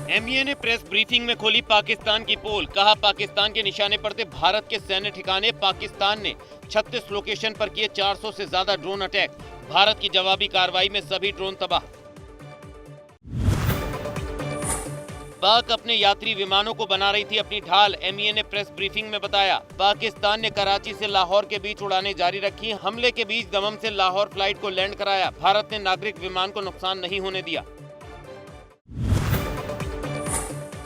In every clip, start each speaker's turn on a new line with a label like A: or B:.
A: MEA ने press briefing में खोली पाकिस्तान की पोल। कहा पाकिस्तान के निशाने पर थे भारत के सैन्य ठिकाने। पाकिस्तान ने 36 लोकेशन पर किए 400 से ज्यादा ड्रोन अटैक। भारत की जवाबी कार्रवाई में सभी ड्रोन तबाह। पाक अपने यात्री विमानों को बना रही थी अपनी ढाल। एमईए ने प्रेस ब्रीफिंग में बताया पाकिस्तान ने कराची से लाहौर के बीच उड़ानें जारी रखी। हमले के बीच दमम से लाहौर फ्लाइट को लैंड कराया। भारत ने नागरिक विमान को नुकसान नहीं होने दिया।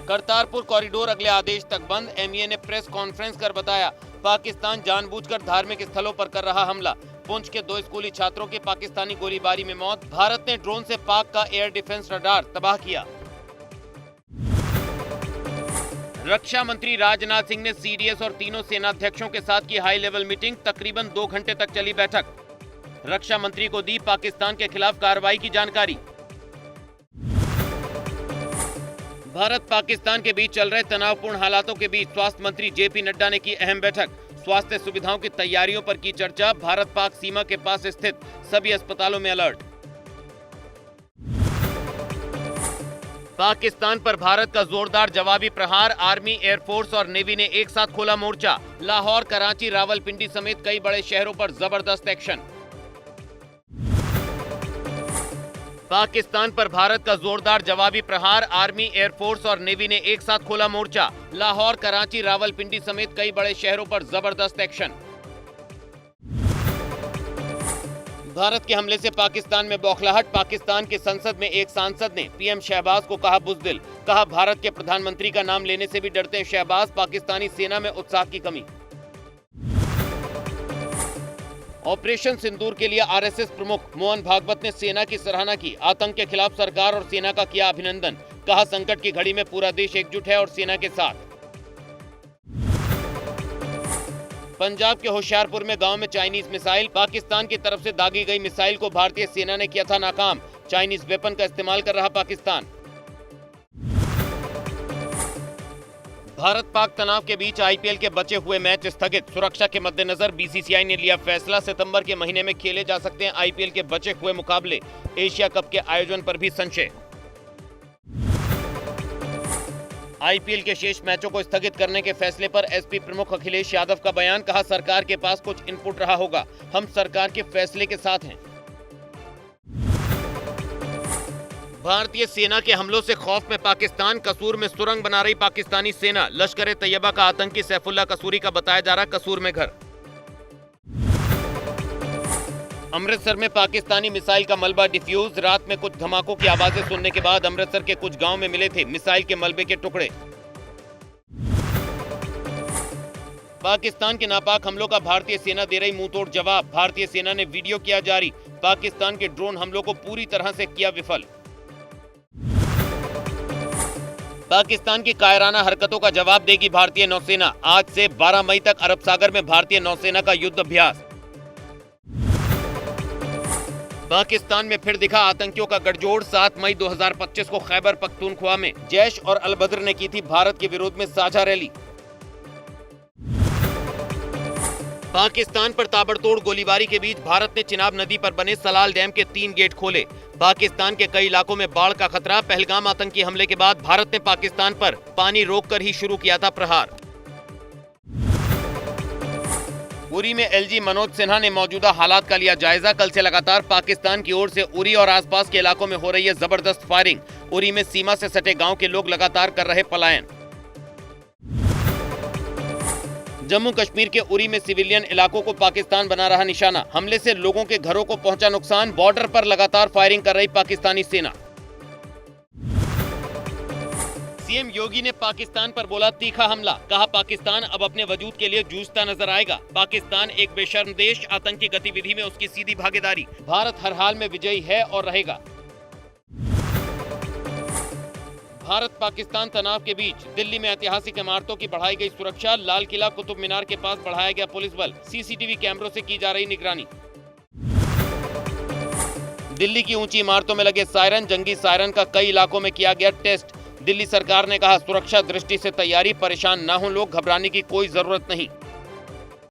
A: करतारपुर कॉरिडोर अगले आदेश तक बंद। एमईए ने प्रेस कॉन्फ्रेंस कर बताया पाकिस्तान जानबूझकर धार्मिक स्थलों पर कर रहा हमला। पुंछ के 2 स्कूली छात्रों की पाकिस्तानी गोलीबारी में मौत। भारत ने ड्रोन से पाक का एयर डिफेंस रडार तबाह किया। रक्षा मंत्री राजनाथ सिंह ने सीडीएस और तीनों सेनाध्यक्षों के साथ की हाई लेवल मीटिंग। तकरीबन 2 घंटे तक चली बैठक। रक्षा मंत्री को दी पाकिस्तान के खिलाफ कार्रवाई की जानकारी। भारत पाकिस्तान के बीच चल रहे तनावपूर्ण हालातों के बीच स्वास्थ्य मंत्री जेपी नड्डा ने की अहम बैठक। स्वास्थ्य सुविधाओं की तैयारियों पर की चर्चा। भारत पाक सीमा के पास स्थित सभी अस्पतालों में अलर्ट। पाकिस्तान पर भारत का जोरदार जवाबी प्रहार। आर्मी, एयरफोर्स और नेवी ने एक साथ खोला मोर्चा। लाहौर, कराची, रावलपिंडी समेत कई बड़े शहरों पर जबरदस्त एक्शन। पाकिस्तान पर भारत का जोरदार जवाबी प्रहार। आर्मी, एयरफोर्स और नेवी ने एक साथ खोला मोर्चा। लाहौर, कराची, रावलपिंडी समेत कई बड़े शहरों पर जबरदस्त एक्शन। भारत के हमले से पाकिस्तान में बौखलाहट। पाकिस्तान की संसद में एक सांसद ने पीएम शहबाज को कहा बुज़दिल। कहा भारत के प्रधानमंत्री का नाम लेने से भी डरते हैं शहबाज। पाकिस्तानी सेना में उत्साह की कमी। ऑपरेशन सिंदूर के लिए आरएसएस प्रमुख मोहन भागवत ने सेना की सराहना की। आतंक के खिलाफ सरकार और सेना का किया अभिनंदन। कहा संकट की घड़ी में पूरा देश एकजुट है और सेना के साथ। पंजाब के होशियारपुर में गांव में चाइनीज मिसाइल। पाकिस्तान की तरफ से दागी गई मिसाइल को भारतीय सेना ने किया था नाकाम। चाइनीज वेपन का इस्तेमाल कर रहा पाकिस्तान। भारत पाक तनाव के बीच आईपीएल के बचे हुए मैच स्थगित। सुरक्षा के मद्देनजर बीसीसीआई ने लिया फैसला। सितंबर के महीने में खेले जा सकते हैं आईपीएल के बचे हुए मुकाबले। एशिया कप के आयोजन पर भी संशय। आईपीएल के शेष मैचों को स्थगित करने के फैसले पर एसपी प्रमुख अखिलेश यादव का बयान। कहा सरकार के पास कुछ इनपुट रहा होगा। हम सरकार के फैसले के साथ हैं। भारतीय सेना के हमलों से खौफ में पाकिस्तान। कसूर में सुरंग बना रही पाकिस्तानी सेना। लश्कर तैयबा का आतंकी सैफुल्ला कसूरी का बताया जा रहा कसूर में घर। अमृतसर में पाकिस्तानी मिसाइल का मलबा डिफ्यूज। रात में कुछ धमाकों की आवाजें सुनने के बाद अमृतसर के कुछ गांव में मिले थे मिसाइल के मलबे के टुकड़े। पाकिस्तान के नापाक हमलों का भारतीय सेना दे रही मुंहतोड़ जवाब। भारतीय सेना ने वीडियो किया जारी। पाकिस्तान के ड्रोन हमलों को पूरी तरह से किया विफल। पाकिस्तान की कायराना हरकतों का जवाब देगी भारतीय नौसेना। आज से 12 मई तक अरब सागर में भारतीय नौसेना का युद्ध अभ्यास। पाकिस्तान में फिर दिखा आतंकियों का गठजोड़। 7 मई 2025 को खैबर पख्तूनख्वा में जैश और अल-बद्र ने की थी भारत के विरोध में साझा रैली। पाकिस्तान पर ताबड़तोड़ गोलीबारी के बीच भारत ने चिनाब नदी पर बने सलाल डैम के 3 गेट खोले। पाकिस्तान के कई इलाकों में बाढ़ का खतरा। पहलगाम आतंकी हमले के बाद भारत ने पाकिस्तान पर पानी रोककर ही शुरू किया था प्रहार। उरी में एलजी मनोज सिन्हा ने मौजूदा हालात का लिया जायजा। कल से लगातार पाकिस्तान की ओर से उरी और आसपास के इलाकों में हो रही है जबरदस्त फायरिंग। उरी में सीमा से सटे गांव के लोग लगातार कर रहे पलायन। जम्मू कश्मीर के उरी में सिविलियन इलाकों को पाकिस्तान बना रहा निशाना। हमले से लोगों के घरों को पहुंचा नुकसान। बॉर्डर पर लगातार फायरिंग कर रही पाकिस्तानी सेना। सीएम योगी ने पाकिस्तान पर बोला तीखा हमला। कहा पाकिस्तान अब अपने वजूद के लिए जूझता नजर आएगा। पाकिस्तान एक बेशर्म देश। आतंकी गतिविधि में उसकी सीधी भागीदारी। भारत हर हाल में विजयी है और रहेगा। भारत पाकिस्तान तनाव के बीच दिल्ली में ऐतिहासिक इमारतों की बढ़ाई गई सुरक्षा। लाल किला, कुतुब मीनार के पास बढ़ाया गया पुलिस बल। सीसीटीवी कैमरों से की जा रही निगरानी। दिल्ली की ऊंची इमारतों में लगे सायरन। जंगी सायरन का कई इलाकों में किया गया टेस्ट। दिल्ली सरकार ने कहा सुरक्षा दृष्टि से तैयारी। परेशान न हो लोग, घबराने की कोई जरूरत नहीं।